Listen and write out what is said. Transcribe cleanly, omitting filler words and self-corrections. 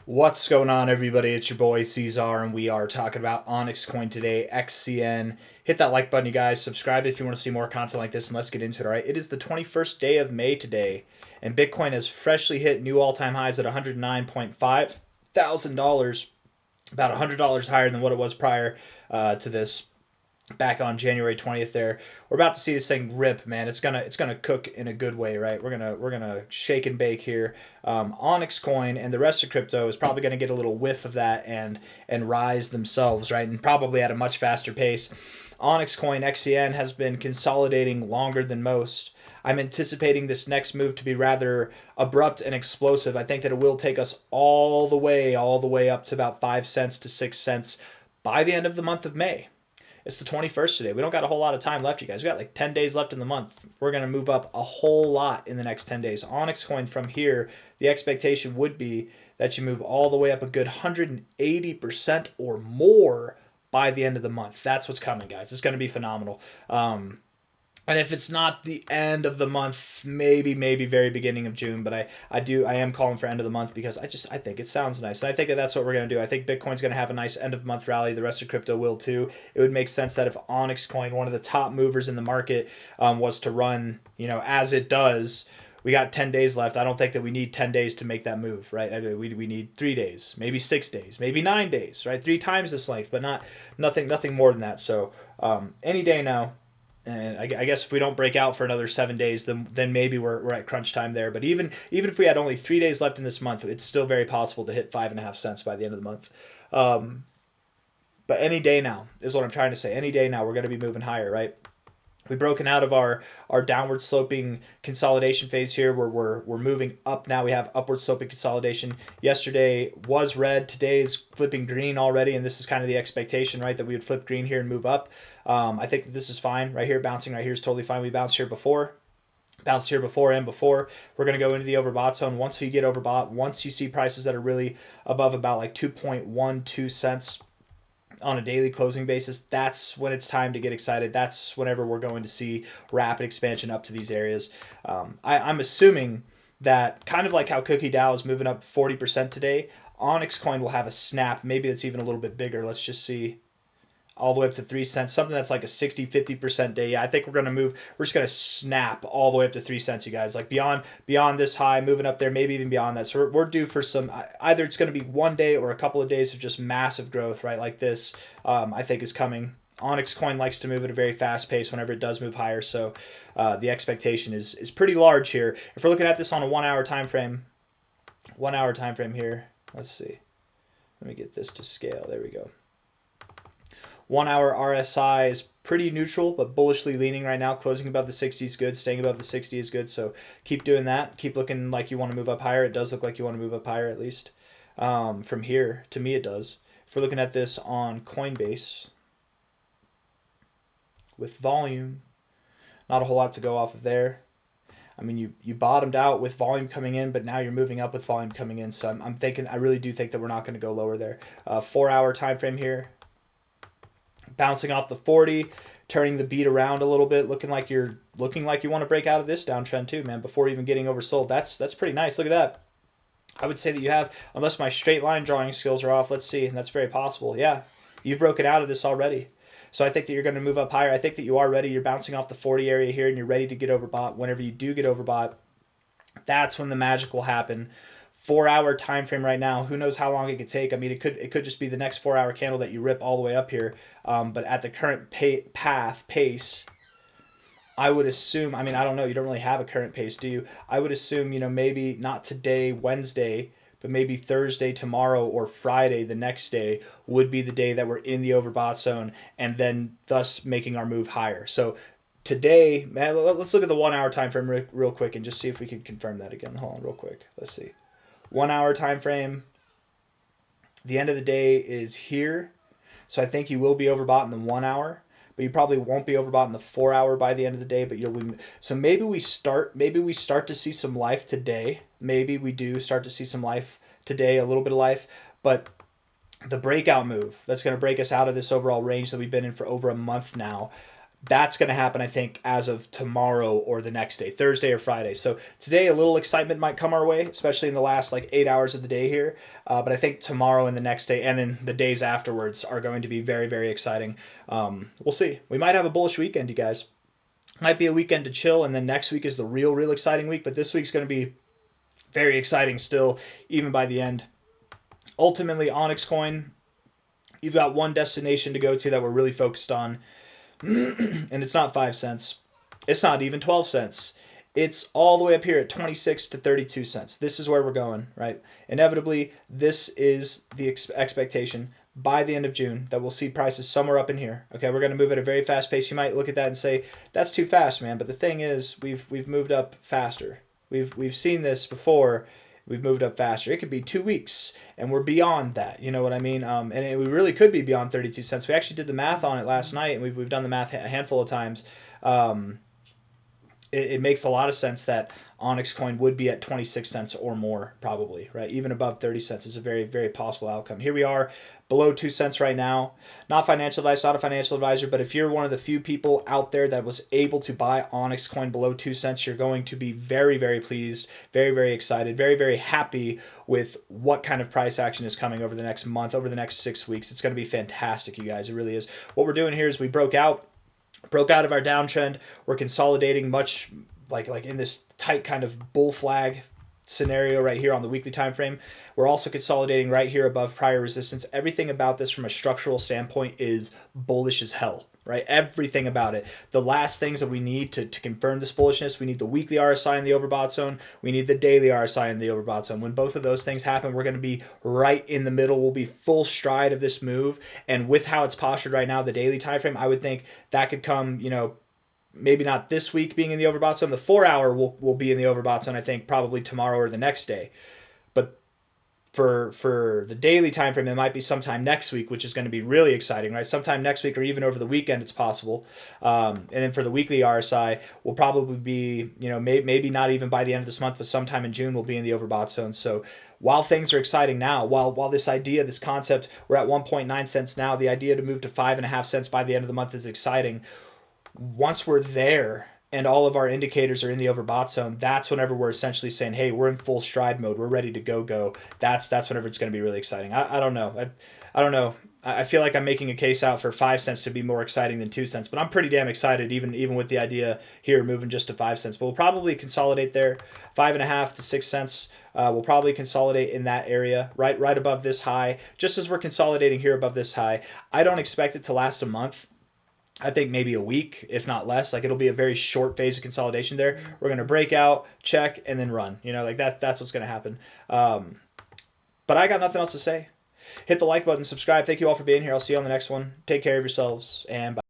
What's going on, everybody? It's your boy C-Zar, and we are talking about OnyxCoin today, XCN. Hit that like button, you guys. Subscribe if you want to see more content like this, and let's get into it, all right? It is the 21st day of May today, and Bitcoin has freshly hit new all-time highs at $109.5 thousand, about $100 higher than what it was prior to this back on January 20th there. We're about to see this thing rip, man. It's gonna cook in a good way, right? We're gonna shake and bake here. OnyxCoin and the rest of crypto is probably gonna get a little whiff of that and rise themselves, right? And probably at a much faster pace. OnyxCoin XCN has been consolidating longer than most. I'm anticipating this next move to be rather abrupt and explosive. I think that it will take us all the way up to about 5 cents to 6 cents by the end of the month of May. It's the 21st today. We don't got a whole lot of time left, you guys. We got like 10 days left in the month. We're going to move up a whole lot in the next 10 days. OnyxCoin from here, the expectation would be that you move all the way up a good 180% or more by the end of the month. That's what's coming, guys. It's going to be phenomenal. And if it's not the end of the month, maybe very beginning of June, but I am calling for end of the month because I think it sounds nice, and I think that that's what we're gonna do. I think Bitcoin's gonna have a nice end of month rally. The rest of crypto will too. It would make sense that if OnyxCoin, one of the top movers in the market, was to run, as it does. We got 10 days left. I don't think that we need 10 days to make that move, right? I mean, we need 3 days, maybe 6 days, maybe 9 days, right? 3 times this length, but nothing more than that. So any day now. And I guess if we don't break out for another 7 days, then maybe we're at crunch time there. But even if we had only 3 days left in this month, it's still very possible to hit 5.5 cents by the end of the month. But any day now is what I'm trying to say. Any day now, we're going to be moving higher, right? We've broken out of our downward sloping consolidation phase here where we're moving up now. We have upward sloping consolidation. Yesterday was red. Today is flipping green already, and this is kind of the expectation, right, that we would flip green here and move up. I think that this is fine right here. Bouncing right here is totally fine. We bounced here before. Bounced here before and before. We're going to go into the overbought zone. Once we get overbought, once you see prices that are really above about like 2.12 cents on a daily closing basis, that's when it's time to get excited. That's whenever we're going to see rapid expansion up to these areas. I'm assuming that kind of like how Cookie Dow is moving up 40% today, OnyxCoin will have a snap. Maybe it's even a little bit bigger. Let's just see. All the way up to 3 cents, something that's like a 60-50% day. Yeah, I think we're going to move. We're just going to snap all the way up to 3 cents, you guys. Like beyond this high, moving up there, maybe even beyond that. So we're due for some, either it's going to be one day or a couple of days of just massive growth, right? Like this, I think is coming. OnyxCoin likes to move at a very fast pace whenever it does move higher. So the expectation is pretty large here. If we're looking at this on a 1 hour time frame, here, let's see. Let me get this to scale. There we go. 1 hour RSI is pretty neutral, but bullishly leaning right now. Closing above the 60 is good. Staying above the 60 is good. So keep doing that. Keep looking like you want to move up higher. It does look like you want to move up higher at least. From here, to me it does. If we're looking at this on Coinbase with volume, not a whole lot to go off of there. I mean, you bottomed out with volume coming in, but now you're moving up with volume coming in. So I'm thinking, I really do think that we're not going to go lower there. 4 hour time frame here. Bouncing off the 40, turning the beat around a little bit, looking like you want to break out of this downtrend too, man, before even getting oversold. That's pretty nice. Look at that. I would say that you have, unless my straight line drawing skills are off, let's see, and that's very possible. Yeah, you've broken out of this already. So I think that you're going to move up higher. I think that you are ready. You're bouncing off the 40 area here, and you're ready to get overbought. Whenever you do get overbought, that's when the magic will happen. 4 hour time frame right now. Who knows how long it could take? I mean, it could just be the next 4 hour candle that you rip all the way up here. But at the current pace, I would assume. I mean, I don't know. You don't really have a current pace, do you? I would assume, maybe not today, Wednesday, but maybe Thursday, tomorrow, or Friday, the next day, would be the day that we're in the overbought zone, and then thus making our move higher. So today, man, let's look at the 1 hour time frame real quick and just see if we can confirm that again. Hold on, real quick. Let's see. 1 hour time frame. The end of the day is here. So I think you will be overbought in the 1 hour, but you probably won't be overbought in the 4 hour by the end of the day, but you'll be. So maybe we start to see some life today. Maybe we do start to see some life today, a little bit of life, but the breakout move that's going to break us out of this overall range that we've been in for over a month now, That's going to happen, I think, as of tomorrow or the next day, Thursday or Friday. So today, a little excitement might come our way, especially in the last like 8 hours of the day here. But I think tomorrow and the next day, and then the days afterwards, are going to be very, very exciting. We'll see. We might have a bullish weekend, you guys. Might be a weekend to chill, and then next week is the real exciting week. But this week's going to be very exciting still, even by the end. Ultimately, OnyxCoin, you've got one destination to go to that we're really focused on. And it's not 5 cents. It's not even 12 cents. It's all the way up here at 26 to 32 cents. This is where we're going, right? Inevitably, this is the expectation by the end of June that we'll see prices somewhere up in here. Okay, we're going to move at a very fast pace. You might look at that and say, that's too fast, man. But the thing is, we've moved up faster. We've seen this before. We've moved up faster. It could be 2 weeks, and we're beyond that. You know what I mean? We really could be beyond 32 cents. We actually did the math on it last night, and we've done the math a handful of times. It makes a lot of sense that OnyxCoin would be at 26 cents or more, probably, right? Even above 30 cents is a very, very possible outcome. Here we are, below 2 cents right now. Not financial advice, not a financial advisor, but if you're one of the few people out there that was able to buy OnyxCoin below 2 cents, you're going to be very, very pleased, very, very excited, very, very happy with what kind of price action is coming over the next month, over the next 6 weeks. It's going to be fantastic, you guys. It really is. What we're doing here is we broke out of our downtrend. We're consolidating much like in this tight kind of bull flag scenario right here on the weekly time frame. We're also consolidating right here above prior resistance. Everything about this from a structural standpoint is bullish as hell, right? Everything about it. The last things that we need to confirm this bullishness, we need the weekly RSI in the overbought zone. We need the daily RSI in the overbought zone. When both of those things happen, we're going to be right in the middle. We'll be full stride of this move. And with how it's postured right now, the daily time frame, I would think that could come, maybe not this week being in the overbought zone. The 4 hour will be in the overbought zone, I think, probably tomorrow or the next day. But for the daily time frame, it might be sometime next week, which is going to be really exciting, right? Sometime next week or even over the weekend, it's possible. And then for the weekly RSI, will probably be, maybe not even by the end of this month, but sometime in June, we'll be in the overbought zone. So while things are exciting now, while this idea, this concept, we're at 1.9 cents now, the idea to move to 5.5 cents by the end of the month is exciting. Once we're there and all of our indicators are in the overbought zone, that's whenever we're essentially saying, hey, we're in full stride mode. We're ready to go. That's whenever it's going to be really exciting. I don't know. I don't know. I feel like I'm making a case out for 5 cents to be more exciting than 2 cents, but I'm pretty damn excited even with the idea here moving just to 5 cents. But we'll probably consolidate there, 5.5 to 6 cents. We'll probably consolidate in that area, right above this high, just as we're consolidating here above this high. I don't expect it to last a month. I think maybe a week, if not less. Like, it'll be a very short phase of consolidation there. We're going to break out, check, and then run. That's what's going to happen. But I got nothing else to say. Hit the like button, subscribe. Thank you all for being here. I'll see you on the next one. Take care of yourselves, and bye.